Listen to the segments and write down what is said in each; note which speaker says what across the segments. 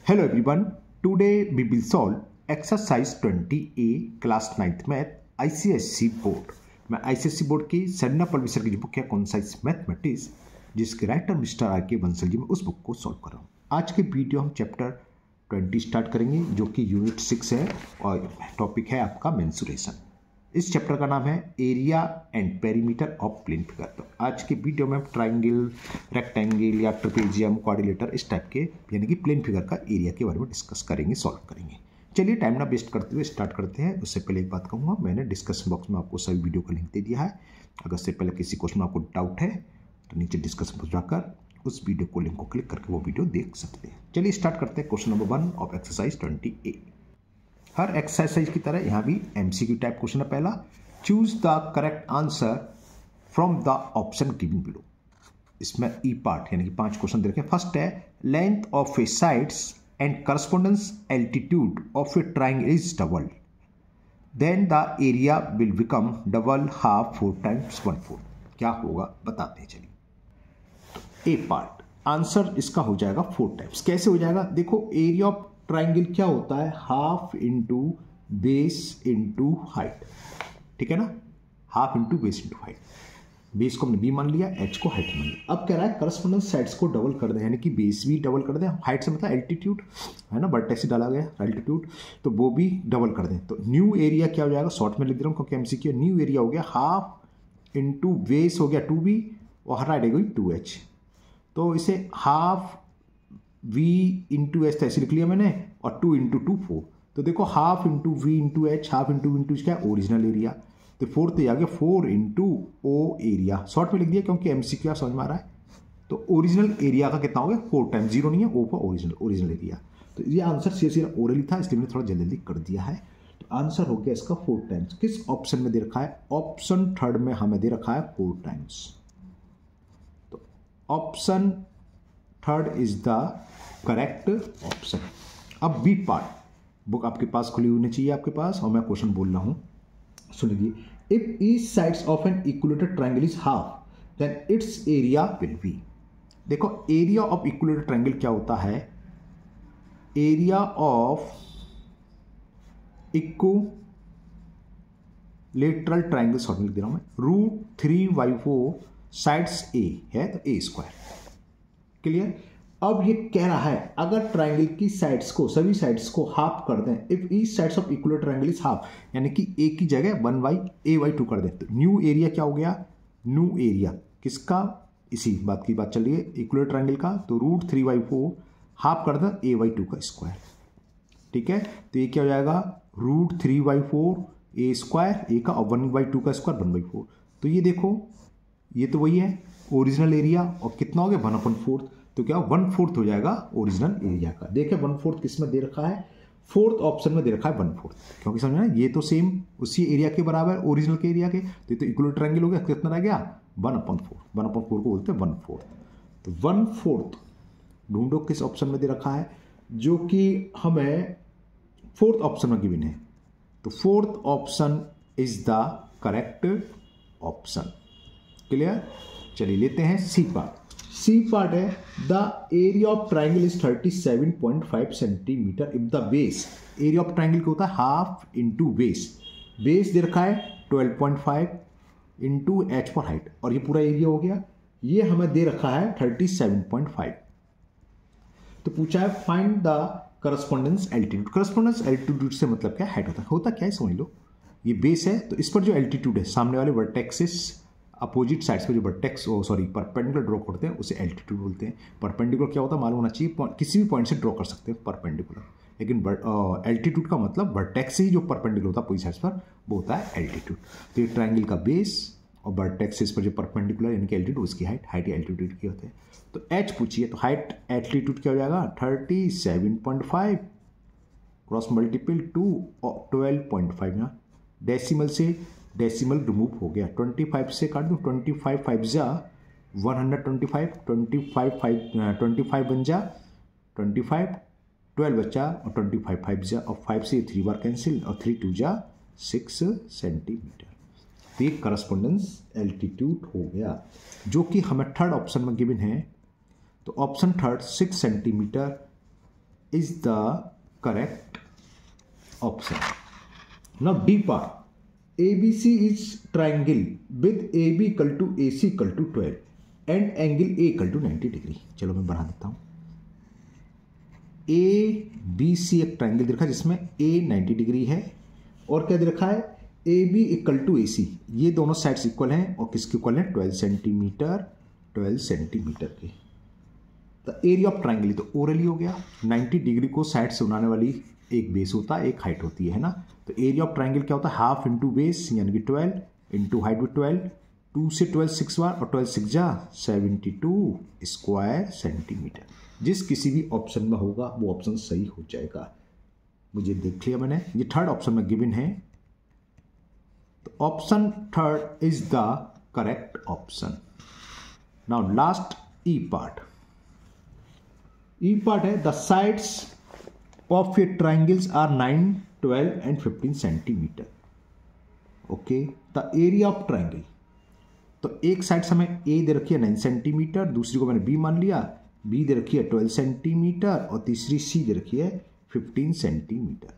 Speaker 1: Hello everyone, today we will solve exercise 20A class 9th math ICSE board. मैं ICSE board की सरना पल्विसर की जो book है concise mathematics जिसके राइटर मिस्टर आर के बंसल जी, मैं उस बुक को सॉल्व कर रहा हूँ। आज के वीडियो हम चैप्टर 20 स्टार्ट करेंगे जो कि यूनिट 6 है और टॉपिक है आपका मेंसुरेशन। इस चैप्टर का नाम है area and perimeter of plane figure. तो आज के वीडियो में हम ट्राइंगल, रेक्टेंगल या ट्रेपेजियम, क्वाड्रिलेटर इस टाइप के यानी कि प्लेन फिगर का एरिया के बारे में डिस्कस करेंगे, सॉल्व करेंगे। चलिए टाइम ना वेस्ट करते हुए स्टार्ट करते हैं। उससे पहले एक बात कहूँगा, मैंने डिस्कशन बॉक्स में आपको सभी वीडियो का लिंक दे दिया है। अगर से पहले किसी क्वेश्चन में आपको डाउट है तो नीचे डिस्कशन बॉक्स जाकर उस वीडियो को लिंक को क्लिक करके वो वीडियो देख सकते हैं। चलिए स्टार्ट करते हैं question number 1 of exercise 20A। Her exercise की तरह यहाँ भी MCQ टाइप क्वेश्चन है। पहला, choose the correct answer from the option given below. इसमें ई पार्ट यानी कि 5 क्वेश्चन दे रखे हैं। फर्स्ट है, length of a sides and correspondence altitude of a triangle is double, then the area will become double, half, 4 times 1/4। क्या होगा बताते हैं। चलिए ए पार्ट आंसर इसका हो जाएगा 4 टाइम्स। कैसे हो जाएगा देखो, एरिया ऑफ ट्राइंगल क्या होता है, half into base into height, ठीक है ना। Half into base into height. Base को हमने बी मान लिया, एच को हाइट मान लिया। अब कह रहा है करस्पॉन्डेंस साइड्स को डबल कर दें, यानी कि बेस भी डबल कर दें, हाइट से मतलब एल्टीट्यूड है ना, वर्टेक्स से डाला गया एल्टीट्यूड, तो वो भी डबल कर दें। तो न्यू एरिया क्या हो जाएगा, शॉर्ट में लिख दे रहा हूँ क्योंकि MCQ। न्यू एरिया हो गया हाफ इंटू बेस हो गया 2b और हाइट हो गई 2h। तो इसे हाफ v इंटू एच ऐसे लिख लिया मैंने, और 2 इंटू 2 4। तो देखो half into V into H, half into V into क्या, ओरिजिनल एरिया। तो 4 तो आ गया 4 इंटू ओ एरिया, शॉर्ट में लिख दिया क्योंकि MCQ समझ में आ रहा है। तो ओरिजिनल एरिया का कितना हो गया 4 टाइम्स, 0 नहीं है, ओ पर ओरिजिनल एरिया। तो ये आंसर सीधा ओरली था, इसलिए मैंने थोड़ा जल्दी कर दिया है। तो आंसर हो गया इसका 4 टाइम्स। किस ऑप्शन में दे रखा है, ऑप्शन थर्ड में हमें दे रखा है 4 टाइम्स। तो option third is the correct option. अब बी पार्ट, बुक आपके पास खुली होनी चाहिए आपके पास, और मैं क्वेश्चन बोल रहा हूं, सुन लीजिए। If each sides of an equilateral triangle is half, then its area will be. देखो एरिया ऑफ इक्विलेटरल ट्रायंगल क्या होता है, area of equilateral triangle, short में लिख दे रहा हूं मैं, √3/4 साइड्स ए है तो a स्क्वायर। क्लियर। अब ये कह रहा है अगर ट्रायंगल की साइड्स को, सभी साइड्स को हाफ कर दें, if each sides of equilateral triangle is half, यानी कि a की जगह 1/a/2 कर दें, तो न्यू एरिया क्या हो गया, न्यू एरिया किसका, इसी बात की बात चल रही है इक्विलेटरल ट्रायंगल का। तो √3/4 हाफ कर दें a/2 का स्क्वायर, ठीक है। तो ये क्या हो जाएगा √3/4 a स्क्वायर, a का, और 1/2 का स्क्वायर 1/4। तो ये देखो ये तो वही है ओरिजिनल एरिया, और कितना हो गया 1/4। तो क्या 1/4 हो जाएगा ओरिजिनल एरिया का। देखिए 1/4 किस में दे रखा है, 4th ऑप्शन में दे रखा है 1/4, क्योंकि समझ में ये तो सेम उसी एरिया के बराबर ओरिजिनल के एरिया के। तो ये तो इक्विलेटरल ट्रायंगल हो गया, कितना रह गया 1/4। 1/4 को बोलते हैं 1/4। तो 1/4 ढूंढो किस ऑप्शन में दे रखा है, जो कि हमें 4th ऑप्शन में गिवन है। तो 4th option is the correct option. Clear. चलिए लेते हैं सी पार्ट। सी पार्ट है, the area of triangle is 37.5 centimetre if the base, area of triangle क्या होता है, हाफ इंटू बेस। बेस दे रखा है 12.5 इंटू एच पर हाइट, और ये पूरा एरिया हो गया। ये हमें दे रखा है 37.5। तो पूछा है find the correspondence altitude. Correspondence altitude से मतलब क्या, हाइट होता क्या है समझ लो। ये बेस है तो इस पर जो एल्टीट्यूड है, सामने वाले वर्टेक्सेस अपोजिट साइड्स पे जो वर्टेक्स परपेंडिकुलर ड्रॉ करते हैं उसे एल्टीट्यूड बोलते हैं। परपेंडिकुलर क्या होता है मालूम होना चाहिए, किसी भी पॉइंट से ड्रॉ कर सकते हैं परपेंडिकुलर, लेकिन एल्टीट्यूड का मतलब वर्टेक्स ही जो परपेंडिकुलर होता है अपोजिट साइड्स पर, वो होता है एल्टीट्यूड। तो ये ट्रायंगल का बेस और वर्टेक्सेस पर जो परपेंडिकुलर यानी कि एल्टीट्यूड, उसकी हाइट एल्टीट्यूड की होते हैं। तो एच पूछिए, तो हाइट एल्टीट्यूड क्या हो जाएगा 37.5 क्रॉस मल्टीपल 2 और 12.5। यहाँ डेसिमल से डेसिमल रिमूव हो गया, 25 से काट दूँ, 25 5 जा 125, 25 बन जा 25, 12 बचा और 25 5 जा, और 5 से 3 बार कैंसिल, और 3 2 जा 6 सेंटीमीटर। तो ये करस्पॉन्डेंस एल्टीट्यूड हो गया, जो कि हमें थर्ड ऑप्शन में गिवन है। तो option third 6 centimetre is the correct option. Now D part. ABC is triangle with AB equal to AC equal to 12 and angle A equal to 90 degree. चलो मैं बना देता हूँ. ABC एक ट्राइंगल दे रखा है जिसमें A 90 डिग्री है और क्या दे रखा है AB इक्वल टू AC. ये दोनों साइड्स इक्वल हैं और किसके इक्वल हैं 12 सेंटीमीटर के. द एरिया ऑफ ट्राइंगल तो ओरली हो गया. 90 डिग्री को साइड से बनाने वाली एक बेस होता है, एक हाइट होती है ना. तो एरिया ऑफ ट्राइंगल क्या होता है हाफ इंटू बेस यानी कि 12 इंटू हाइट भी 12. 2 से 12 6 बार और 12 6 जा 72 स्क्वायर सेंटीमीटर. जिस किसी भी ऑप्शन में होगा वो ऑप्शन सही हो जाएगा. मुझे देख लिया मैंने. ये थर्ड ऑप्शन में गिवन है तो option third is the correct option. Now last E part. E part है the sides of a triangles are 9, 12 and 15 centimetre. Okay. The area of triangle. तो एक साइड से हमें ए दे रखी है 9 सेंटीमीटर, दूसरी को मैंने बी मान लिया, बी दे रखी है 12 सेंटीमीटर और तीसरी सी दे रखी है 15 सेंटीमीटर.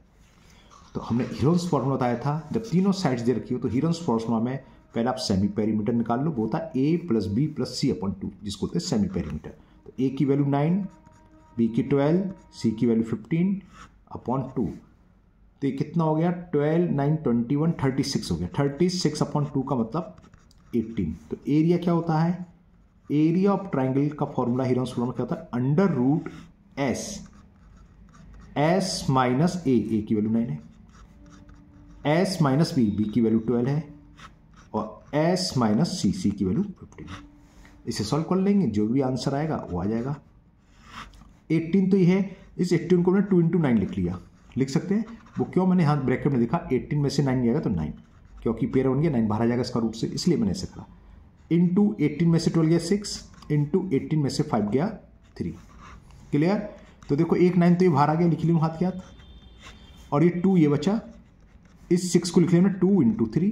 Speaker 1: तो हमने हीरोन्स फॉर्मूला बताया था जब तीनों साइड्स दे रखी हो तो हीरोन्स फॉर्मूला में पहले आप सेमी पेरीमीटर निकाल लो. वो होता है ए प्लस बी प्लस सी अपॉन 2 जिसको होते हैं सेमी पेरीमीटर. तो ए की वैल्यू 9, बी की 12, सी की वैल्यू 15 अपॉन 2. तो ये कितना हो गया 12, 9, 21, 36 हो गया. 36 अपॉन 2 का मतलब 18. तो एरिया क्या होता है एरिया ऑफ ट्राइंगल का फॉर्मूला हीरोन्स फॉर्मूला क्या होता है अंडर रूट एस माइनस ए की वैल्यू 9 है, एस माइनस बी की वैल्यू 12 है और एस माइनस सी की वैल्यू 15 है. इसे सॉल्व कर लेंगे जो भी आंसर आएगा वो आ जाएगा. 18 तो ये है. इस 18 को मैंने 2 इंटू 9 लिख लिया. लिख सकते हैं वो क्यों मैंने यहाँ ब्रैकेट में लिखा 18 में से 9 जाएगा तो 9 क्योंकि पेयर बन गया 9 बाहर आ जाएगा इसका रूट से इसलिए मैंने ऐसे करा. इंटू 18 में से 12 गया 6 इंटू 18 में से 5 गया 3. क्लियर. तो देखो एक 9 तो ये बाहर आ गया लिख लिया हाथ के हाथ और ये 2 ये बचा. इस 6 को लिख लिया मैंने 2 इंटू 3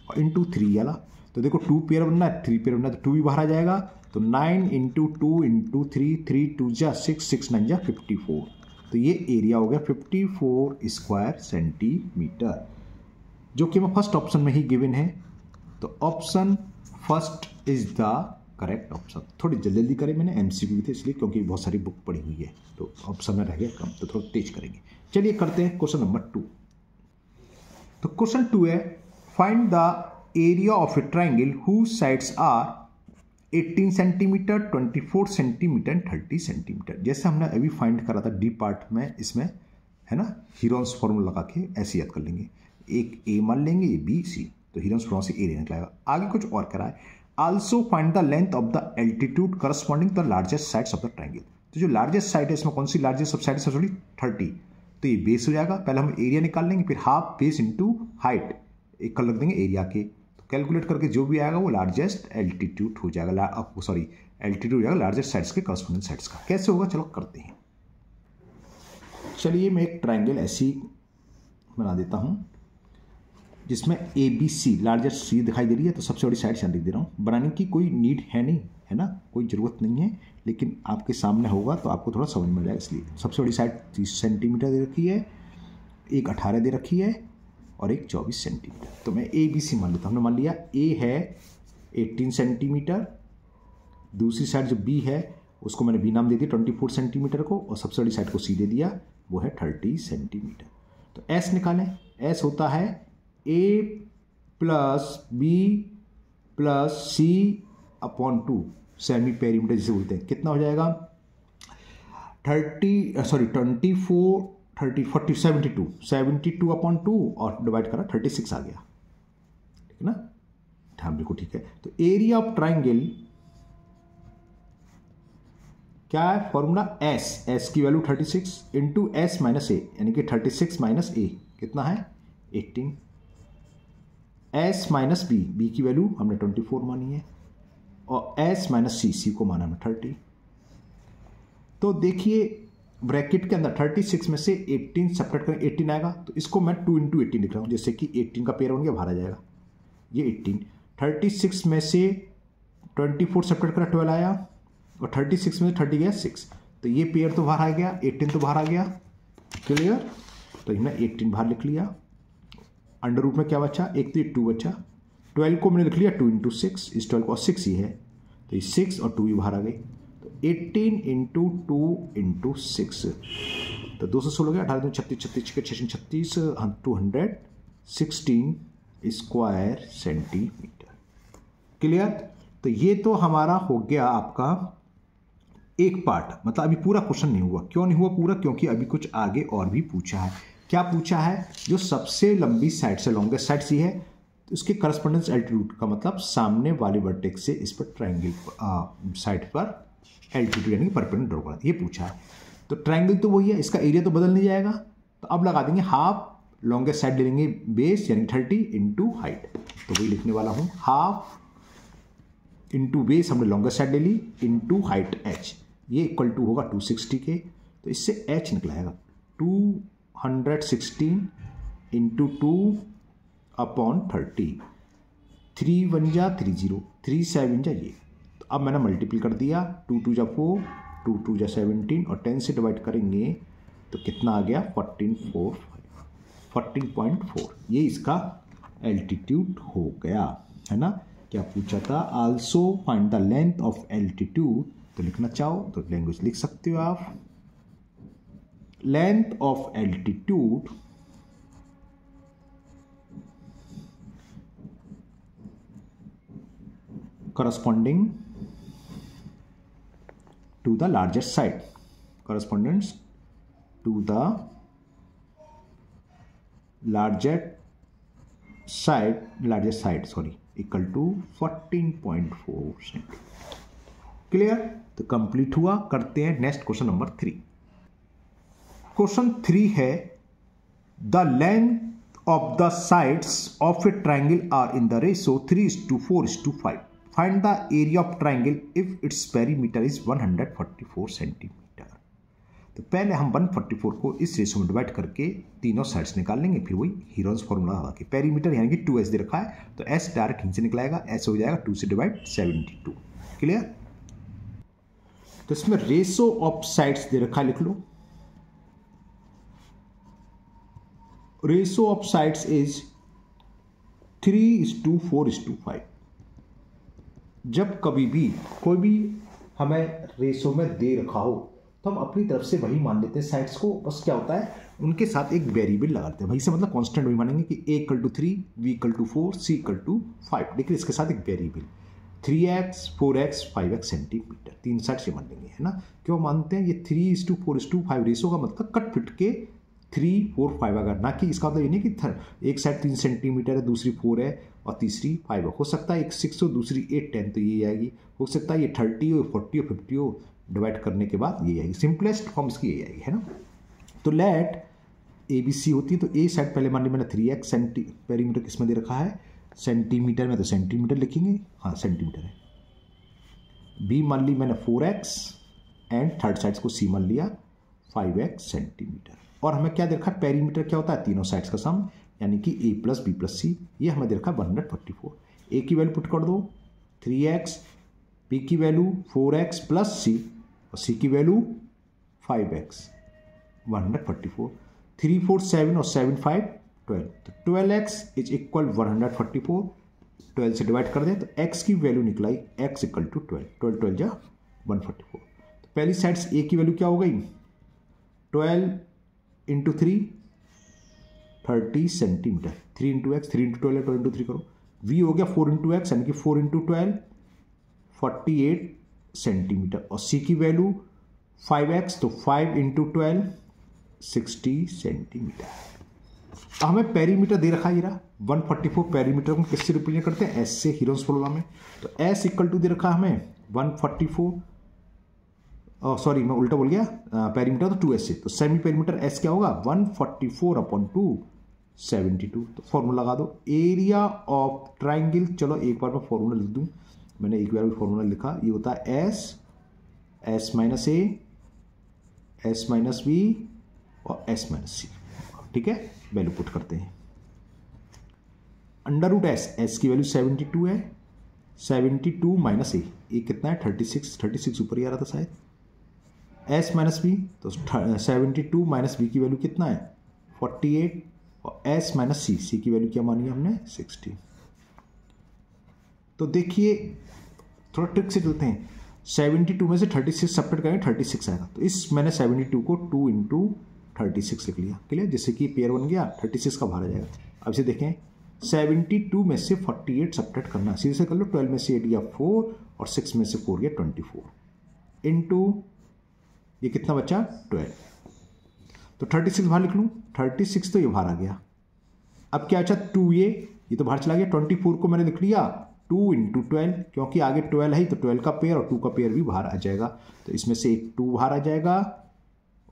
Speaker 1: और इंटू 3 वाला. तो देखो 2 पेयर बनना है 3 पेयर बनना है तो 2 भी बाहर आ जाएगा. तो 9 इंटू 2 इंटू 3 3 2 जा 6 6 9 जा 54. तो ये एरिया हो गया 54 स्क्वायर सेंटीमीटर जो कि मैं फर्स्ट ऑप्शन में ही गिवन है. तो option first is the correct option. थोड़ी जल्दी जल्दी करें मैंने एमसीक्यू थे इसलिए क्योंकि बहुत सारी बुक पढ़ी हुई है तो ऑप्शन में रह गया कम तो थोड़ा तेज करेंगे. चलिए करते हैं क्वेश्चन नंबर 2. तो क्वेश्चन 2 है find the area of a triangle whose sides are 18 centimetre 24 centimetre and 30 centimetre. जैसे हमने अभी फाइंड करा था डी पार्ट में इसमें है ना हीरोन्स फॉर्मूला लगा के ऐसे याद कर लेंगे. एक ए मान लेंगे ये बी सी तो हीरोन्स फॉर्मूला से एरिया निकलेगा. आगे कुछ और करा है also find the length of the altitude corresponding the largest sides of the triangle. तो जो लार्जेस्ट साइड है इसमें कौन सी लार्जेस्ट सब साइड है 30. तो ये बेस हो जाएगा. पहले हम एरिया निकाल लेंगे फिर हाफ बेस इंटू हाइट एक कर लग देंगे एरिया के. तो कैलकुलेट करके जो भी आएगा वो लार्जेस्ट एल्टीट्यूड हो जाएगा. एल्टीट्यूड हो जाएगा लार्जेस्ट साइड्स के करस्पॉन्डिंग साइड्स का. कैसे होगा चलो करते हैं. चलिए मैं एक ट्राइंगल ऐसी बना देता हूँ जिसमें ए बी सी लार्जेस्ट सी दिखाई दे रही है. तो सबसे बड़ी साइड से लिख दे रहा हूँ. बनाने की कोई नीड है नहीं है ना कोई ज़रूरत नहीं है लेकिन आपके सामने होगा तो आपको थोड़ा समझ में जाएगा इसलिए. सबसे बड़ी साइड 30 सेंटीमीटर दे रखी है, एक 18 दे रखी है और एक 24 सेंटीमीटर. तो मैं ए बी सी मान लेता हूँ. हमने मान लिया ए है 18 सेंटीमीटर, दूसरी साइड जो बी है उसको मैंने बी नाम दे दिया 24 सेंटीमीटर को और सबसे बड़ी साइड को सी दे दिया वो है 30 सेंटीमीटर. तो एस निकालें. एस होता है ए प्लस बी प्लस सी अपॉन 2 सेमी पेरीमीटर जिसे बोलते हैं. कितना हो जाएगा 72 अपॉन 2 और डिवाइड करा 36 आ गया. ठीक है ना. हाँ बिल्कुल ठीक है. तो एरिया ऑफ ट्राइंगल क्या है फॉर्मूला एस की वैल्यू 36 इंटू एस माइनस ए यानी कि 36 माइनस ए कितना है 18. एस माइनस बी की वैल्यू हमने 24 मानी है और एस माइनस सी को माना हमने 30. तो देखिए ब्रैकेट के अंदर 36 में से 18 सेपरेट करें 18 आएगा तो इसको मैं 2 इंटू 18 लिख रहा हूँ जैसे कि 18 का पेयर बन गया बाहर आ जाएगा ये 18. 36 में से 24 सेपरेट करा 12 आया और 36 में से 30 गया 6 तो तो ये पेयर तो बाहर आ गया, 18 तो बाहर आ गया, क्लियर। तो हमने 18 बाहर लिख लिया। अंडर रूट में क्या बचा, एक तो ये 2 बचा, 12 को मैंने लिख लिया 2 इंटू 6, इस 12 को 6 ही है, तो ये 6 और 2 ही बाहर आ गई। तो 18 इंटू 2 इंटू 6, तो 216 हो गया, 18 36 36 36 36 216 स्क्वायर सेंटीमीटर, क्लियर। तो ये तो हमारा हो गया आपका एक पार्ट, मतलब अभी पूरा क्वेश्चन नहीं हुआ। क्यों नहीं हुआ पूरा, क्योंकि अभी कुछ आगे और भी पूछा है। क्या पूछा है, जो सबसे लंबी साइड से लॉन्गेस्ट साइड सी है, तो उसके करस्पॉन्डेंस एल्टीट्यूड का मतलब सामने वाले वर्टेक्स से इस पर ट्रायंगल साइड पर एल्टीट्यूड यानी परपेंडिकुलर ड्रॉ करना, ये पूछा है। तो ट्रायंगल तो वही है, इसका एरिया तो बदल नहीं जाएगा, तो अब लगा देंगे हाफ, लॉन्गेस्ट साइड ले लेंगे बेस यानी 30 इंटू हाइट, तो वही लिखने वाला हूँ, हाफ इंटू बेस हमने लॉन्गेस्ट साइड ले ली इंटू हाइट h, ये इक्वल टू होगा 260 के, तो इससे h निकलाएगा 216 इंटू 2 अपॉन 30, 3 1 जा 30, 3 7 जा ये। तो अब मैंने मल्टीप्लाई कर दिया, 2 2 जा 4, 2 2 जा 17 और 10 से डिवाइड करेंगे तो कितना आ गया 14.4, ये इसका एल्टीट्यूड हो गया, है ना। क्या पूछा था, also find the length of altitude, तो लिखना चाहो तो लैंग्वेज लिख सकते हो आप, length of altitude corresponding to the largest side, correspondence to the largest side sorry, equal to 14.4 clear. तो कंप्लीट हुआ। करते हैं नेक्स्ट क्वेश्चन नंबर 3। क्वेश्चन 3 है, the length of the sides of a triangle are in the ratio 3:4:5, find the area of triangle if its perimeter is 144 centimetre. तो पहले हम 144 को इस रेशो में डिवाइड करके तीनों साइड्स निकाल लेंगे, फिर वही हीरोन्स फॉर्मूला लगा के, पेरीमीटर यानी कि 2s दे रखा है तो s डायरेक्ट यहीं से निकलाएगा, s हो जाएगा 2 से डिवाइड 72, क्लियर। तो इसमें रेशो ऑफ साइड्स दे रखा है, लिख लो, रेशो ऑफ साइड्स इज 3:4:5। जब कभी भी कोई भी हमें रेशो में दे रखा हो तो हम अपनी तरफ से वही मान लेते हैं साइड्स को, बस क्या होता है उनके साथ एक वेरिएबल लगाते हैं, वही से मतलब कांस्टेंट वही मानेंगे कि a = 3, b = 4, c = 5, लेकिन इसके साथ एक variable 3x 4x 5x centimetre, तीन साइड से मान लेंगे, है ना। क्यों मानते हैं, ये 3:4:5 रेशो का मतलब कट फिट के 3 4 5 अगर, ना कि इसका मतलब ये नहीं कि एक साइड 3 सेंटीमीटर है, दूसरी 4 है और तीसरी 5 हो सकता है एक 6 हो, दूसरी 8 10, तो ये आएगी, हो सकता है ये 30 हो 40 हो 50 हो, डिवाइड करने के बाद ये आएगी, सिंपलेस्ट फॉर्म इसकी यही आएगी, है ना। तो लेट ABC होती है, तो ए साइड पहले मान ली मैंने 3x पेरीमीटर किसमें दे रखा है, सेंटीमीटर में, तो सेंटीमीटर लिखेंगे, हाँ सेंटीमीटर है। बी मान ली मैंने 4x एंड थर्ड साइड्स को सी मान लिया 5x सेंटीमीटर, और हमें क्या दे रखा है, पेरीमीटर क्या होता है, तीनों साइड्स का सम, यानी कि a + b + c, ये हमें दे रखा है 144। a की वैल्यू पुट कर दो 3x, b की वैल्यू 4x + c और c की वैल्यू 5x, 144, 3 4 7 और 7 5 12, तो 12x = 144, 12 से डिवाइड कर दें तो x की वैल्यू निकलाई x = 12, 12 12 जा 144। तो पहली साइड a की वैल्यू क्या हो गई, 12 × 3 30 सेंटीमीटर, 3 × x 3 × 12 12 × 3 करो, v हो गया 4 × x यानी कि 4 × 12 48 सेंटीमीटर, और c की वैल्यू 5x, तो 5 × 12 60 सेंटीमीटर। हमें पेरीमीटर दे रखा है, 144 पेरीमीटर को किससे रिप्रेजेंट करते हैं, s से, हीरोन्स फॉर्मूला में, तो s = दे रखा है हमें 144, सॉरी मैं उल्टा बोल गया, पेरीमीटर तो 2s से, तो सेमी पेरीमीटर s क्या होगा 144/2 72। तो फॉर्मूला लगा दो, एरिया ऑफ ट्राइंगल, चलो एक बार मैं फॉर्मूला लिख दूं, मैंने एक बार भी फॉर्मूला लिखा, ये होता है s - a s - b और s - c, ठीक है। वैल्यू पुट करते हैं, √s, s की वैल्यू 72 है, 72 - a कितना है 36 ऊपर ही आ रहा था शायद, एस माइनस बी, तो 72 माइनस बी की वैल्यू कितना है 48, और एस माइनस सी, सी की वैल्यू क्या मानी है हमने 60। तो देखिए थोड़ा ट्रिक से चलते हैं, 72 में से 36 सब्ट्रैक्ट करेंगे 36 आएगा, तो इस मैंने 72 को 2 इंटू 36 लिख लिया, क्लियर, जिससे कि पेयर बन गया, 36 का बाहर आ जाएगा। अब इसे देखें 72 में से 48 सब्ट्रैक्ट करना, सीधे से कर लो, 12 में से 8 गया 4 और 6 में से 4 गया 24 इंटू ये कितना बचा 12, तो 36 बाहर लिख लूँ, 36 तो ये बाहर आ गया। अब क्या बचा 2, ये तो बाहर चला गया, 24 को मैंने लिख लिया 2 इंटू 12, क्योंकि आगे 12 है तो 12 का पेयर और 2 का पेयर भी बाहर आ जाएगा, तो इसमें से एक 2 बाहर आ जाएगा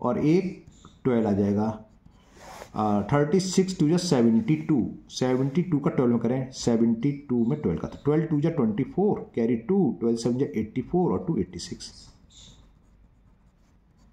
Speaker 1: और एक 12 आ जाएगा। 36 2 जा 72, 72 का 12 में करें, 72 में 12 का, तो 12 2 जा 24, कैरी 2, 12 7 जा 84 और 2 86।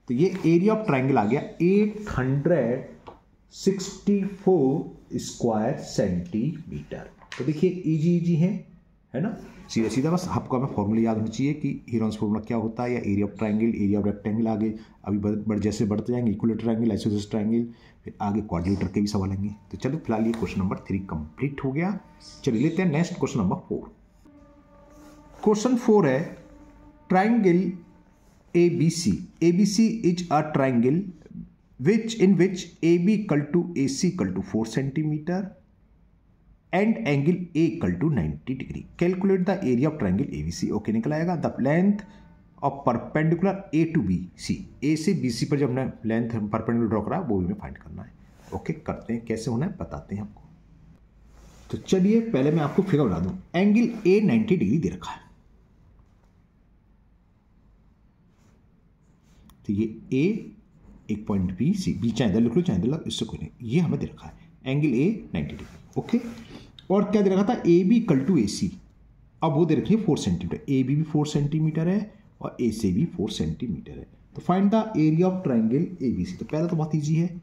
Speaker 1: तो ये एरिया ऑफ ट्राइंगल आ गया 864 स्क्वायर सेंटीमीटर। तो देखिए इजी है ना, सीधा सीधा, बस आपको हमें फॉर्मूला याद होना चाहिए कि हीरोन्स फॉर्मूला क्या होता है, या area of triangle, area of rectangle, आगे अभी जैसे बढ़ते जाएंगे इक्विलेटरल ट्राइंगल, आइसोसेलेस ट्राइंगल, फिर आगे क्वाड्रिलेटरल के भी सवाल आएंगे। तो चलो फिलहाल ये क्वेश्चन नंबर 3 कंप्लीट हो गया। चलिए लेते हैं नेक्स्ट क्वेश्चन नंबर 4। क्वेश्चन 4 है triangle ABC. ABC is a triangle in which AB equal to AC equal to 4 centimeter and angle A equal to 90 degree. Calculate the area of triangle ABC. Okay निकल आएगा। The length of perpendicular A to BC. A से BC पर जब हमने length perpendicular draw करा वो भी हमें फाइंड करना है। ओके करते हैं, कैसे होना है बताते हैं आपको। तो चलिए पहले मैं आपको फिगर बना दूं। एंगल A 90 डिग्री दे रखा है, तो ये A एक पॉइंट B C, B चाहे इधर लिख लो चाहे इधर लिख, इससे कोई नहीं, ये हमें दे रखा है एंगल A 90 डिग्री। ओके, और क्या दे रखा था AB इक्वल टू AC, अब वो दे रखी है 4 सेंटीमीटर, AB भी 4 सेंटीमीटर है और AC भी 4 सेंटीमीटर है। तो find the area of triangle ABC। तो पहला तो बहुत ईजी है,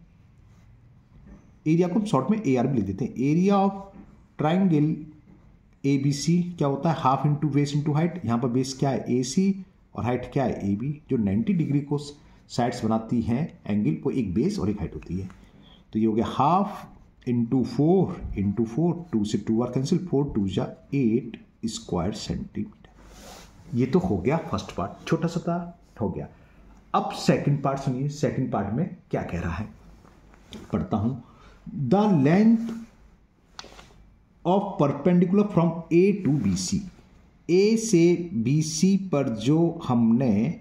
Speaker 1: एरिया को हम शॉर्ट में AR भी लिख देते हैं। एरिया ऑफ ट्राइंगल ABC क्या होता है, half into base into height. यहाँ पर बेस क्या है AC और हाइट क्या है AB, जो 90 डिग्री को साइड्स बनाती हैं एंगल, वो एक बेस और एक हाइट होती है। तो ये हो गया हाफ इंटू 4 इंटू 4, 2 से 2 बार कैंसिल, 4 2 जा 8 स्क्वायर सेंटीमीटर। ये तो हो गया फर्स्ट पार्ट, छोटा सा था हो गया। अब सेकंड पार्ट सुनिए, सेकंड पार्ट में क्या कह रहा है, पढ़ता हूं। The length of perpendicular from A to BC। A से BC पर जो हमने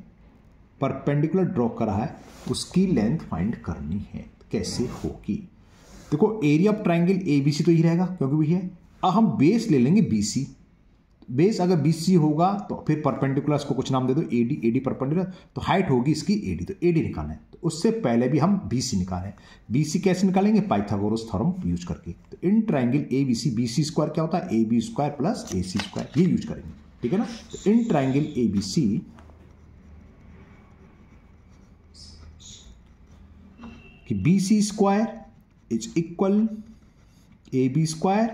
Speaker 1: परपेंडिकुलर ड्रॉ करा है उसकी लेंथ फाइंड करनी है। कैसे होगी, देखो एरिया ऑफ ट्राइंगल ABC तो ही रहेगा क्योंकि वही है। अब हम बेस ले लेंगे BC, बेस अगर BC होगा तो फिर परपेंडिकुलर इसको कुछ नाम दे दो AD परपेंडिकुलर, तो हाइट होगी इसकी AD, तो AD निकालना है। तो उससे पहले भी हम BC निकालें। BC कैसे निकालेंगे, पाइथागोरस थ्योरम यूज करके। तो in triangle ABC BC square क्या होता है, AB square plus AC square, ये यूज करेंगे, ठीक है ना। तो इन ट्राइंगल ABC कि BC square is equal AB square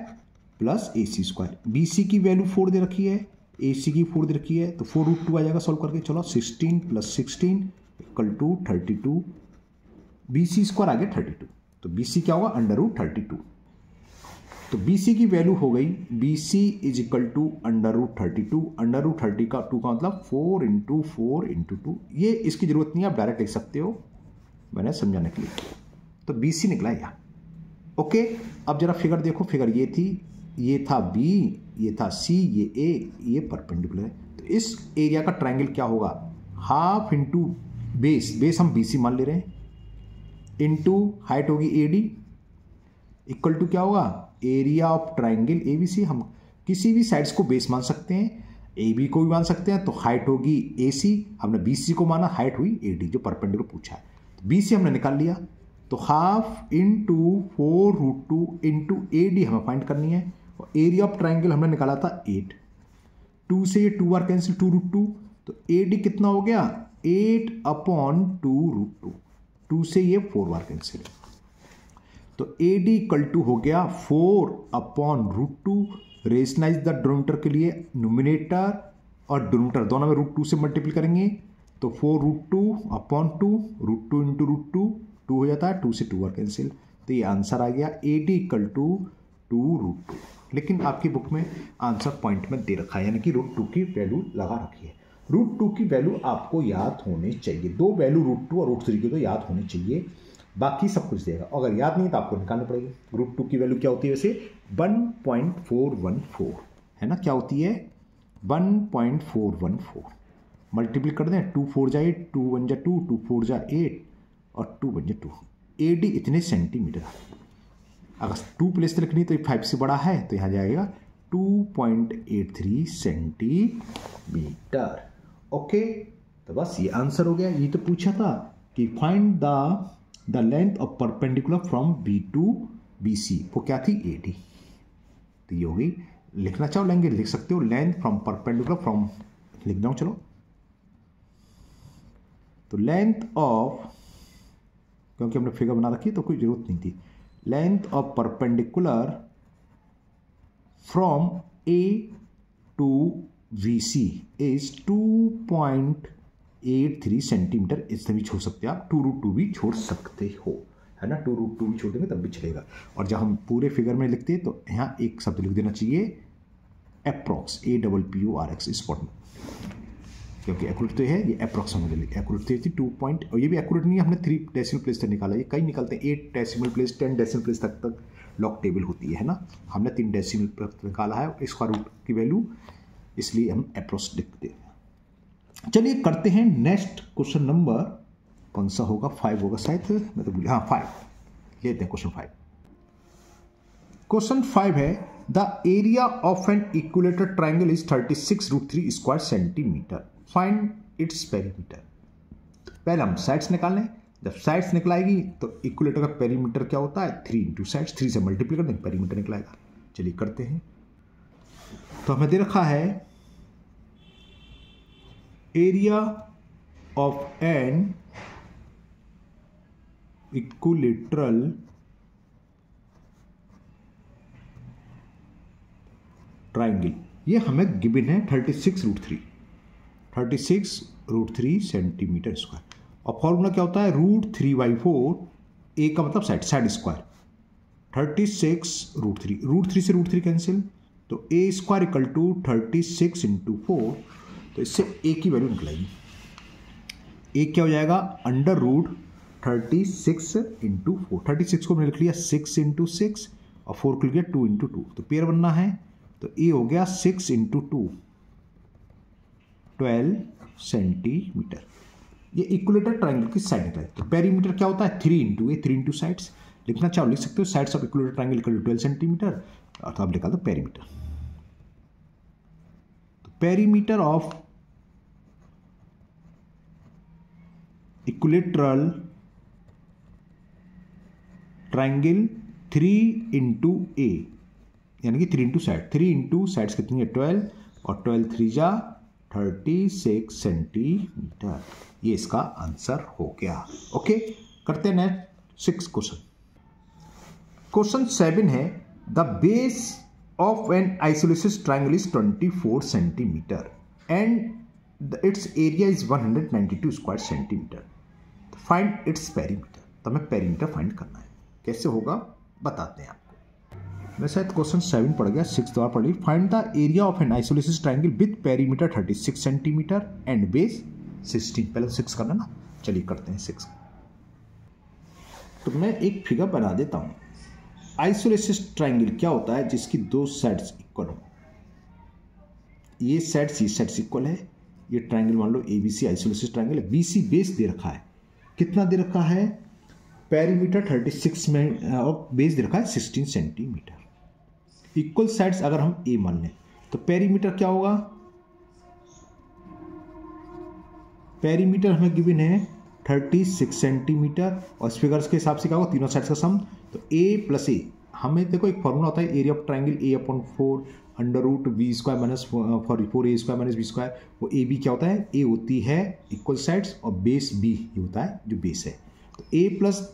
Speaker 1: plus AC square. BC की वैल्यू 4 दे रखी है, AC की 4 दे रखी है, तो 4√2 आ जाएगा सॉल्व करके। चलो 16 plus 16 equal to 32, BC square आ गया 32, तो BC क्या होगा √32। तो BC की वैल्यू हो गई BC इज इक्वल टू √32, √30 का 2 का मतलब 4 इंटू 4 इंटू 2। ये इसकी जरूरत नहीं है, आप डायरेक्ट लिख सकते हो, मैंने समझाने के लिए। तो BC निकला यहाँ। ओके, अब जरा फिगर देखो, फिगर ये थी, ये था B, ये था C, ये A, ये परपेंडिकुलर है। तो इस एरिया का ट्राइंगल क्या होगा, हाफ इंटू बेस, बेस हम BC मान ले रहे हैं, इंटू हाइट होगी AD, इक्वल टू क्या होगा एरिया ऑफ ट्राइंगल ABC। हम किसी भी साइड्स को बेस मान सकते हैं, AB को भी मान सकते हैं, तो हाइट होगी AC, हमने BC को माना, हाइट हुई AD जो परपेंडिकुलर पूछा है। तो BC हमने निकाल लिया, तो हाफ इंटू 4√2 इंटू AD हमें फाइंड करनी है, और एरिया ऑफ ट्राइंगल हमने निकाला था 8, 2 से ये 2 बार कैंसिल, 2√2, तो AD कितना हो गया 8/2√2, 2 से ये 4 बार कैंसिल, तो AD इक्वल टू हो गया 4/√2। रेशनलाइज द डिनोमिनेटर के लिए न्यूमिनेटर और डिनोमिनेटर दोनों में √2 से मल्टीप्लाई करेंगे, तो 4√2/2, √2 इंटू √2, 2 हो जाता है, 2 से 2 बार कैंसिल, तो ये आंसर आ गया AD = 2√2। लेकिन आपकी बुक में आंसर पॉइंट में दे रखा है, यानी कि √2 की वैल्यू लगा रखी है। √2 की वैल्यू आपको याद होनी चाहिए, दो वैल्यू √2 और √3 की तो याद होनी चाहिए, बाकी सब कुछ देगा। अगर याद नहीं तो आपको निकालनी पड़ेगी। √2 की वैल्यू क्या होती है वैसे? 1.414 है ना, क्या होती है? 1.414। मल्टीप्लाई कर दें, 2 4 जा 8, 2 1 जा 2, 2 4 जा 8 और 2 1 जा 2। AD इतने सेंटीमीटर। अगर 2 प्लेस रखनी तो 5 से बड़ा है तो यहाँ जाएगा 2.83 सेंटीमीटर। ओके, तो बस ये आंसर हो गया। ये तो पूछा था कि find the length of perpendicular from B to BC, वो क्या थी? AD। तो ये हो गई। लिखना चाहो लेंगे लिख सकते हो, लेंथ फ्रॉम परपेंडिकुलर फ्रॉम, लिख जाओ चलो। तो लेंथ ऑफ, क्योंकि हमने फिगर बना रखी है तो कोई जरूरत नहीं थी, length of perpendicular from A to VC is 2.83 centimetre. इसमें भी छोड़ सकते हैं आप, 2√2 भी छोड़ सकते हो, है ना, 2√2 भी छोड़ देंगे तब भी चलेगा। और जब हम पूरे फिगर में लिखते हैं तो यहाँ एक शब्द लिख देना चाहिए अप्रॉक्स, APPORX स्पॉट में, क्योंकि एक्यूरेट तो है ये, अप्रॉक्स में एक्यूरेट थी 2 पॉइंट, और ये भी एक्यूरेट नहीं है, हमने 3 डेसिमल प्लेस तक निकाला। ये कई निकालते हैं 8 डेसिमल प्लेस 10 डेसिमल प्लेस तक लॉग टेबल होती है ना, हमने 3 डेसिमल प्लेस निकाला है स्क्वायर रूट की वैल्यू, इसलिए हम अप्रॉक्स लिखते हैं। चलिए करते हैं नेक्स्ट क्वेश्चन नंबर, कौन सा होगा? 5 होगा शायद, मैं तो भूल, हाँ 5 लेते हैं। क्वेश्चन 5, क्वेश्चन 5 है the area of N equilateral triangle is 36√3 square centimetre, find its perimeter. पहले हम साइड्स निकाल लें, जब साइड्स निकलाएगी तो इक्विलेटर का पेरीमीटर क्या होता है? 3 इंटू साइड्स, 3 से मल्टीप्लाई कर देंगे पेरीमीटर निकलाएगा। चलिए करते हैं। तो हमें दे रखा है area of an equilateral triangle, ये हमें गिवन है 36√3 सेंटीमीटर स्क्वायर। और फॉर्मूला क्या होता है? √3/4, ए का मतलब साइड स्क्वायर, 36√3, √3 से √3 कैंसिल, तो a square equal to 36 into 4, तो इससे a की वैल्यू निकलेगी। a क्या हो जाएगा? √36 इंटू 4, 36 को मैंने लिख लिया 6 इंटू 6 और 4 को लिख लिया 2 इंटू 2, तो पेयर बनना है, तो a हो गया 6 इंटू 2, 12 सेंटीमीटर। ये इक्विलेटर ट्राइंगल की साइड निकला। तो पेरीमीटर क्या होता है? 3 इंटू ए, 3 इंटू साइड्स, लिखना चाहो लिख सकते हो, sides of equilateral triangle equal to 12 centimetre, और तो आप निकाल दो पेरीमीटर। तो perimeter of equilateral triangle 3 into A, यानी कि 3 इंटू साइड, 3 इंटू साइड्स कितनी है? 12, और 12 3 जा 36 सेंटीमीटर। ये इसका आंसर हो गया। ओके, करते हैं नेक्स्ट 6 क्वेश्चन। क्वेश्चन 7 है the base of an isosceles triangle is 24 centimetre and its area is 192 square centimetre, find its perimeter. तो हमें पेरीमीटर फाइंड करना है, कैसे होगा बताते हैं आपको। मैं शायद क्वेश्चन 7 पढ़ गया, 6 बार पढ़ी। Find the area of an isosceles triangle with perimeter 36 centimetre and base 16। पहले 6 करना ना, चलिए करते हैं 6। तो मैं एक फिगर बना देता हूं। आइसोलेसिस ट्राइंगल क्या होता है? जिसकी दो साइड्स इक्वल हो, ये साइड्स इक्वल है। ये ट्राइंगल मान लो ABC आइसोलेसिस ट्राइंगल है, BC बेस दे रखा है, कितना दे रखा है? पेरीमीटर 36 में, और बेस दे रखा है 16 सेंटीमीटर। इक्वल साइड्स अगर हम A मान लें तो पेरीमीटर क्या होगा? पेरीमीटर हमें गिवन है 36 सेंटीमीटर, और इस फिगर्स के हिसाब से क्या होगा? तीनों साइड्स का सम, तो A प्लस A। हमें देखो एक फॉर्मूला होता है area of triangle A/4 √B² minus 4A² minus B²। वो AB क्या होता है? A होती है इक्वल साइड्स और बेस B ये होता है जो बेस है। तो A plus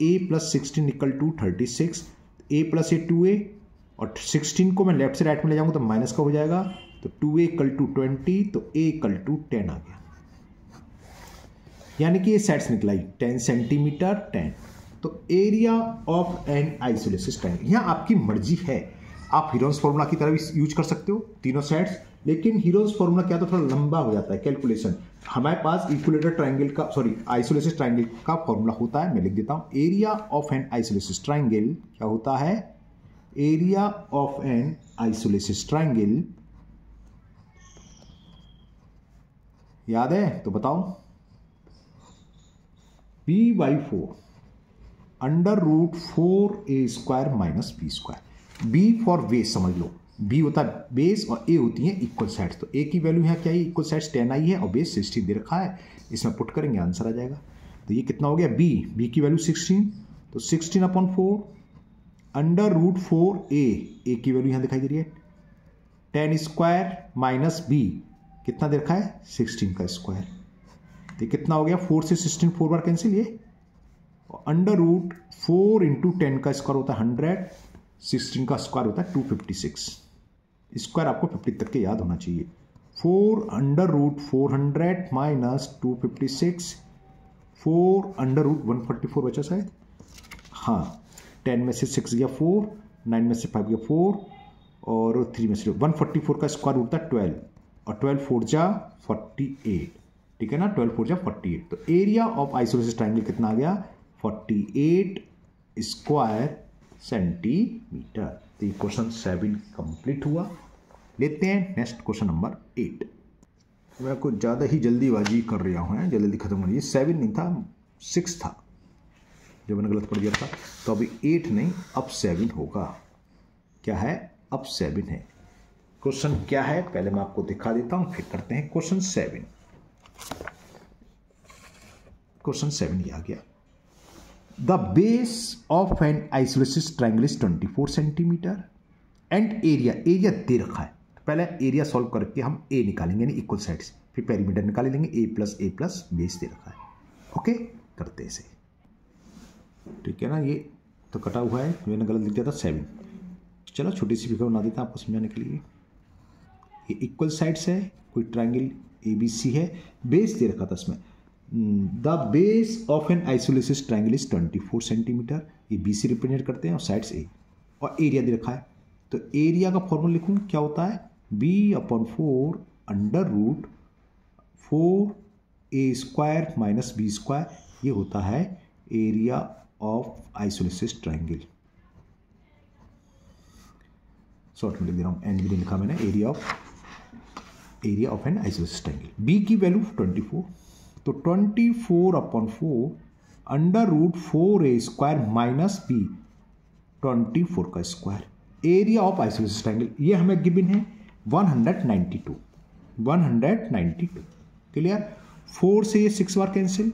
Speaker 1: 16 equal to 36, A plus A 2A, और 16 को मैं लेफ्ट से राइट में ले जाऊंगा तो माइनस का हो जाएगा, तो 2A इक्वल टू 20, तो A इक्वल टू 10 आ गया। यानी कि ये सेट्स निकला ही 10 सेंटीमीटर 10। तो area of an isosceles triangle, यहाँ आपकी मर्जी है, आप हीरोन्स फॉर्मूला की तरह भी यूज कर सकते हो तीनों सेट्स, लेकिन हीरोन्स फॉर्मूला क्या तो थोड़ा लंबा हो जाता है कैलकुलेशन। हमारे पास इक्विलेटरल ट्रायंगल का आइसोलेसिस ट्रायंगल का फॉर्मूला होता है, मैं लिख देता हूं। Area of an isosceles triangle क्या होता है, area of an isosceles triangle याद है तो बताओ, b/4 √4a² minus b²। b for base समझ लो, b होता है बेस और a होती है इक्वल साइड्स। तो a की वैल्यू यहाँ क्या है, इक्वल साइड्स 10 आई है और बेस 16 दे रखा है, इसमें पुट करेंगे आंसर आ जाएगा। तो ये कितना हो गया, b की वैल्यू 16, तो 16/4 √4a की वैल्यू यहाँ दिखाई दे रही है 10² माइनस b कितना दे रखा है 16 का स्क्वायर। तो कितना हो गया, 4 से 16 4 बार कैंसिल, ये √4 × 10 का स्क्वायर होता है 100, 16 का स्क्वायर होता है 256। स्क्वायर आपको 50 तक के याद होना चाहिए। 4 √400 माइनस 256, 4 √144 बचा शायद, हाँ 10 में से 6 गया 4, 9 में से 5 गया 4 और 3 में से 144 का स्क्वायर होता है 12 और 12 4 जा 48, ठीक है ना, 12 4 जा 48। तो एरिया ऑफ आइसोलेसिस ट्रायंगल कितना आ गया 48 स्क्वायर सेंटीमीटर। तो ये क्वेश्चन 7 कंप्लीट हुआ। लेते हैं नेक्स्ट क्वेश्चन नंबर 8। मैं कुछ ज़्यादा ही जल्दीबाजी कर रहा हूँ, जल्दी खत्म करिए। 7 नहीं था 6 था, जो मैंने गलत पढ़ दिया था। तो अभी 8 नहीं अब 7 होगा। क्या है, अब 7 है। क्वेश्चन क्या है पहले मैं आपको दिखा देता हूँ, फिर करते हैं क्वेश्चन 7। क्वेश्चन 7 ये आ गया, the base of an isosceles triangle is 24 centimetre and area दे रखा है। तो पहले एरिया सॉल्व करके हम ए निकालेंगे यानी इक्वल साइड्स, फिर पेरीमीटर निकाल लेंगे, a प्लस बेस दे रखा है। ओके करते हैं इसे, ठीक है ना। ये तो कटा हुआ है, मैंने गलत लिख दिया था 7। चलो छोटी सी फिगर बना देता हूँ आपको समझाने के लिए। ये इक्वल साइड्स है, कोई ट्रायंगल ABC है, बेस दे रखा था इसमें। The base of an isosceles triangle is 24 centimetre, ये BC रिप्रेजेंट करते हैं और साइड्स A, और एरिया दे रखा है। तो एरिया का फॉर्मूला लिखूँ, क्या होता है b/4 √4a² माइनस b², ये होता है area of isosceles triangle. Short में लिख दे रहा हूँ, एन भी लिखा मैंने, area of an isosceles triangle. b की वैल्यू 24, तो 24/4 √4a² माइनस b 24 का square. Area of isosceles triangle ये हमें गिवन है 192। क्लियर, 4 से ये 6 बार कैंसिल,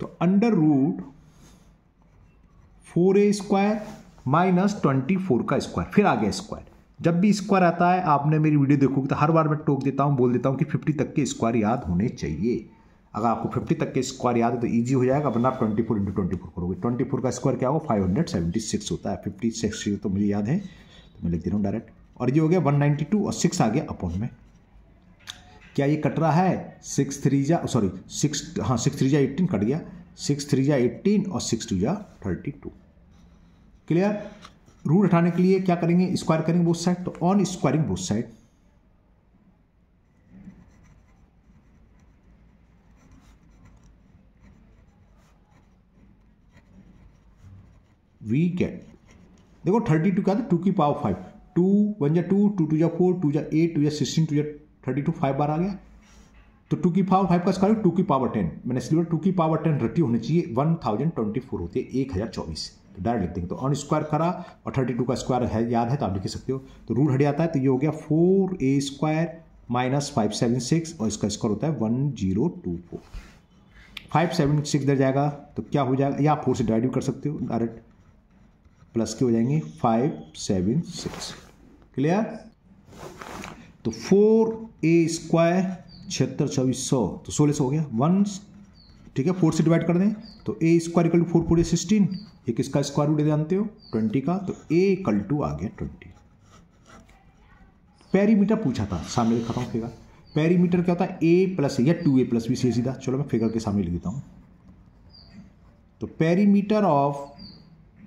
Speaker 1: तो √4a² माइनस 24 का स्क्वायर, फिर आ गया स्क्वायर। जब भी स्क्वायर आता है, आपने मेरी वीडियो देखोगे तो हर बार मैं टोक देता हूँ, बोल देता हूँ कि 50 तक के स्क्वायर याद होने चाहिए। अगर आपको 50 तक के स्क्वायर याद है तो इजी हो जाएगा, वरना आप 24 × 24 करोगे। 24 का स्क्वायर क्या होगा 576 होता है। 56 तो मुझे याद है, तो मैं लिख दे रहा हूँ डायरेक्ट। और ये हो गया 192 और 6 आ गया अपॉन में। क्या ये कट रहा है, 6 3 जा 18 कट गया, 6 3 जा 18 और 6 2 जा 32। क्लियर, रूट हटाने के लिए क्या करेंगे, स्क्वायर करेंगे बोथ साइड, तो on squaring both side we get, देखो 32 क्या था 2 की पावर 5, 2 1 जा 2, 2 2 जा 4, 2 जा 8, 2 जा 16, 2 जा 32, 5 बार आ गया। तो 2 की पावर 5 का स्क्वायर 2 की पावर 10, मैंने इसलिए 2 की पावर 10 रटी होनी चाहिए, 1024 होती है, 1024। तो डायरेक्ट लिख देंगे, तो ऑन स्क्वायर करा और 32 का स्क्वायर है याद है तो आप लिख सकते हो। तो रूट हट जाता है, तो ये हो गया 4a² माइनस 576 और इसका स्क्वायर होता है 1024। 576 इधर जाएगा तो क्या हो जाएगा, या आप 4 से डिवाइड कर सकते हो, डायरेक्ट प्लस के हो जाएंगे 576। क्लियर, तो 4a² 76 2400 तो 1600 हो गया 1, ठीक है। 4 से डिवाइड कर दें तो a² = 4 4 16, एक इसका स्क्वायर रूट जानते हो 20 का, तो a = आ गया 20। पेरीमीटर पूछा था, सामने लिखा था फिगर। पेरीमीटर क्या होता है, ए प्लस या 2a+ बी, सीधा। चलो मैं फिगर के सामने लिख देता हूँ। तो पेरीमीटर ऑफ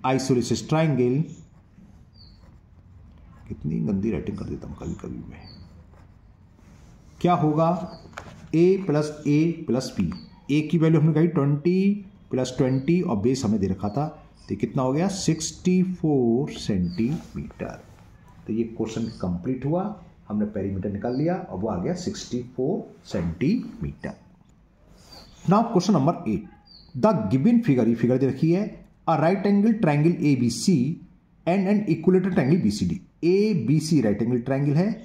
Speaker 1: आइसोसेलेस ट्राइंगल, कितनी गंदी राइटिंग कर देता हूँ कभी कभी मैं, क्या होगा, a+a+b। ए की वैल्यू हमने कही 20 + 20 और बेस हमें दे रखा था, तो कितना हो गया 64 सेंटीमीटर। तो ये क्वेश्चन कंप्लीट हुआ, हमने पेरीमीटर निकाल लिया और वो आ गया 64 centimetre. Now question number 8, the given figure, ये फिगर दे रखी है, a right angle triangle ABC and an equilateral triangle BCD। ABC right angle triangle है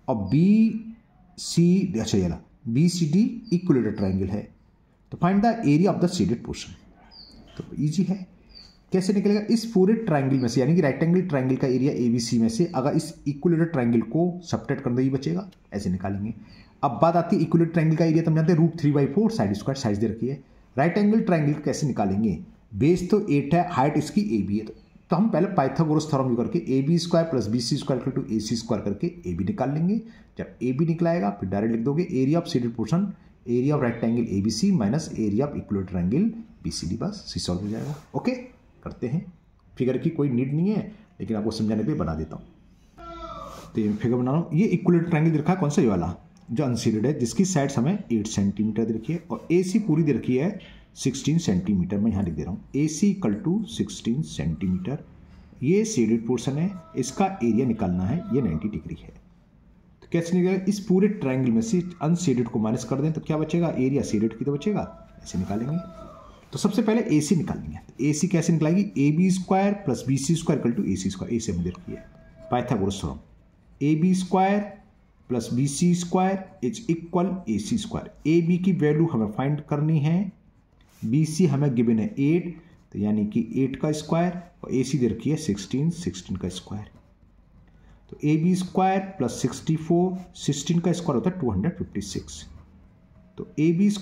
Speaker 1: और BCD, अच्छा ये BCD इक्विलेटरल ट्राइंगल है। तो find the area of the shaded portion. तो इजी है, कैसे निकलेगा, इस पूरे ट्राइंगल में से, यानी कि राइट एंगल ट्राइंगल का एरिया ABC में से अगर इस इक्विलेटरल ट्राइंगल को सब्ट्रैक्ट कर दो, ये बचेगा, ऐसे निकालेंगे। अब बात आती है इक्विलेटरल ट्राइंगल का एरिया, तो हम जानते हैं √3/4 साइड स्क्वायर, साइज दे रखी है। राइट एंगल ट्राइंगल कैसे निकालेंगे, बेस तो 8 है, हाइट इसकी AB है, तो हम पहले पाइथागोरस थ्योरम यूज करके AB² + BC² = AC² करके AB निकाल लेंगे। जब AB निकलाएगा फिर डायरेक्ट लिख दोगे area of shaded portion, area of right angle ABC minus area of equilateral triangle BCD, बस सी सॉल्व हो जाएगा। ओके, करते हैं। फिगर की कोई नीड नहीं है, लेकिन आपको समझाने के लिए बना देता हूँ। तो ये फिगर बना रहा हूँ। ये इक्विलेटरल ट्राइंगल दे रखा है, कौन सा, ये वाला जो अनशेडेड है, जिसकी साइड्स हमें 8 सेंटीमीटर दे रखी है और AC पूरी दे रखी है 16 सेंटीमीटर। मैं यहाँ लिख दे रहा हूँ AC = 16 सेंटीमीटर। ये शेडेड पोर्शन है, इसका एरिया निकालना है, ये 90 डिग्री है। तो कैसे निकलेगा, इस पूरे ट्राइंगल में से अनशेडेड को माइनस कर दें तो क्या बचेगा, एरिया शेडेड की तो बचेगा, ऐसे निकालेंगे। तो सबसे पहले AC निकालेंगे। तो AC कैसे निकालेगी, AB² + BC² = AC², ए से हमें दे रखी है Pythagoras theorem, AB² + BC² = AC²। AB की वैल्यू हमें फाइंड करनी है, BC हमें गिवन है 8, तो यानी कि 8 का स्क्वायर, और AC दे रखी है 16, 16 का स्क्वायर। तो AB² + 64, 16 का स्क्वायर होता है 256। तो AB² =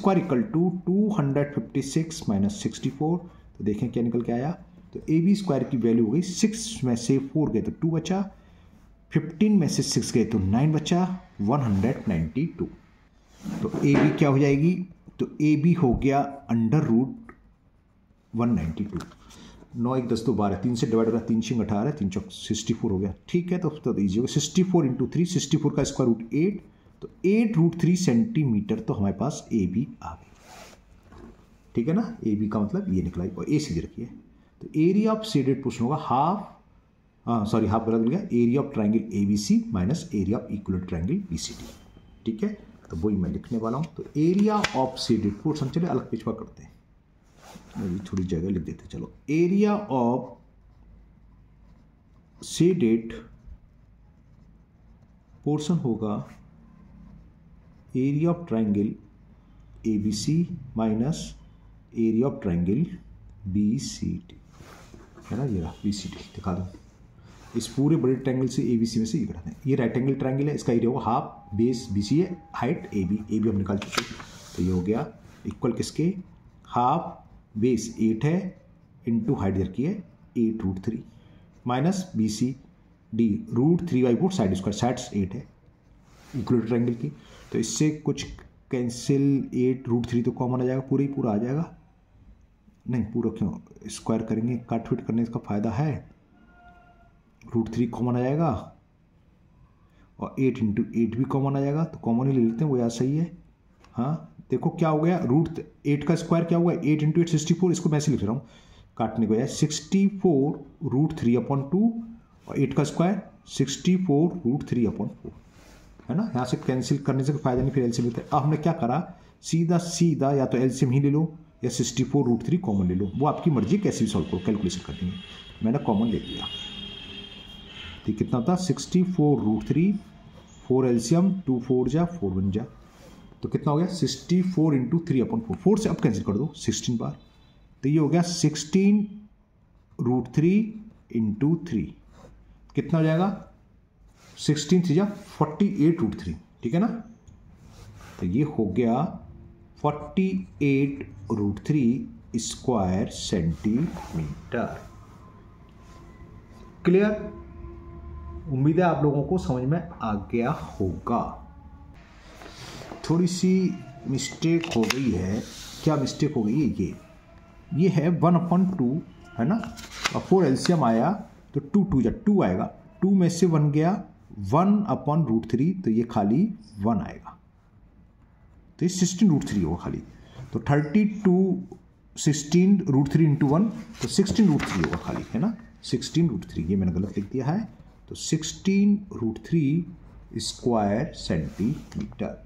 Speaker 1: 256 - 64, तो देखें क्या निकल के आया। तो AB² की वैल्यू हो गई, 6 में से 4 गए तो 2 बचा, 15 में से 6 गए तो 9 बचा, 192। तो AB क्या हो जाएगी, तो AB हो गया √192। 9 1 10 2 12, 3 से डिवाइड हो रहा है, 3 6 18, 3 4 64 हो गया। ठीक है, तो ईजी होगा, 64 × 3, 64 का स्क्वायर रूट 8, तो 8√3 सेंटीमीटर, तो हमारे पास AB आ गई। ठीक है ना, AB का मतलब ये निकला, और AC दे रखी है। तो एरिया ऑफ शेडेड पोर्शन होगा हाफ गलत मिल गया, area of triangle ABC minus area of equilateral triangle BCD। ठीक है, तो वही मैं लिखने वाला हूँ। तो एरिया ऑफ शेडेड पोर्शन, चलिए अलग पेज पर करते हैं, थोड़ी जगह लिख देते। चलो, एरिया ऑफ शेडेड पोर्शन होगा area of triangle ABC minus area of triangle BCD, है ना, ये रहा BCD, दिखा दो। इस पूरे बड़े ट्राइंगल से ABC में से ये कराते हैं। ये राइट एंगल ट्राइंगल है, इसका एरिया होगा हाफ, बेस BC है, हाइट AB हम निकाल चुके। तो ये हो गया इक्वल किसके, हाफ बेस 8 है इंटू हाइट दे रखी है 8√3 minus BCD √3/4 side square, sides 8 है इक्विलेटरल ट्राइंगल की। तो इससे कुछ कैंसिल, 8√3 तो कॉमन आ जाएगा, पूरा ही पूरा आ जाएगा, नहीं पूरा क्यों, स्क्वायर करेंगे, काट फिट करने का फ़ायदा है, √3 कॉमन आ जाएगा और 8 × 8 भी कॉमन आ जाएगा, तो कॉमन ही ले लेते हैं, वो याद सही है। हाँ देखो क्या हो गया, √8 का स्क्वायर क्या हुआ, 8 × 8 64, इसको मैं ऐसे लिख रहा हूँ काटने को, 64 √3/2 और 8 का स्क्वायर 64 √3/4, है ना। यहाँ से कैंसिल करने से कोई फायदा नहीं, फिर एलसीएम लेते हैं। अब हमने क्या करा, सीधा या तो एलसीएम ही ले लो या 64 √3 कॉमन ले लो, वो आपकी मर्जी, कैसे भी सॉल्व करो, कैलकुलेशन कर देंगे। मैंने कॉमन ले लिया, तो कितना होता, 64 √3, 4 एलसीएम, 2 4 जा 4 1 जा, तो कितना हो गया 64 × 3/4, 4 से अब कैंसिल कर दो 16 बार, तो ये हो गया 16 √3 × 3, कितना हो जाएगा 16 3 जा 48 √3, ठीक है ना। तो ये हो गया 48 √3 स्क्वायर सेंटीमीटर। क्लियर, उम्मीद है आप लोगों को समझ में आ गया होगा। थोड़ी सी मिस्टेक हो गई है। क्या मिस्टेक हो गई है? ये है 1/2 है ना, और 4 एलसीएम आया तो 2 आएगा, 2 में से 1 गया, 1/√3, तो ये खाली 1 आएगा, तो ये 16√3 होगा खाली। तो 32 16√3 × 1, तो 16√3 होगा खाली, है ना, 16√3। ये मैंने गलत लिख दिया है, तो 16√3 स्क्वायर सेंटीमीटर।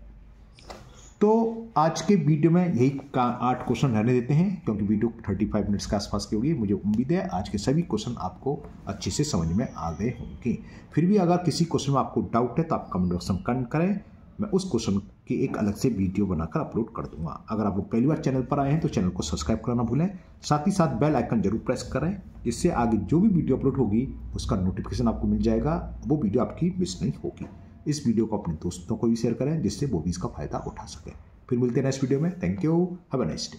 Speaker 1: तो आज के वीडियो में यही 8 क्वेश्चन रहने देते हैं, क्योंकि वीडियो 35 मिनट्स के आसपास की होगी। मुझे उम्मीद है आज के सभी क्वेश्चन आपको अच्छे से समझ में आ गए होंगे। फिर भी अगर किसी क्वेश्चन में आपको डाउट है तो आप कमेंट बॉक्स में कमेंट करें, मैं उस क्वेश्चन की एक अलग से वीडियो बनाकर अपलोड कर दूंगा। अगर आप लोग पहली बार चैनल पर आए हैं तो चैनल को सब्सक्राइब करना भूलें, साथ ही साथ बेल आइकन जरूर प्रेस करें, जिससे आगे जो भी वीडियो अपलोड होगी उसका नोटिफिकेशन आपको मिल जाएगा, वो वीडियो आपकी मिस नहीं होगी। इस वीडियो को अपने दोस्तों को भी शेयर करें, जिससे वो भी इसका फायदा उठा सकें। फिर मिलते हैं नेक्स्ट वीडियो में। Thank you, have a nice day.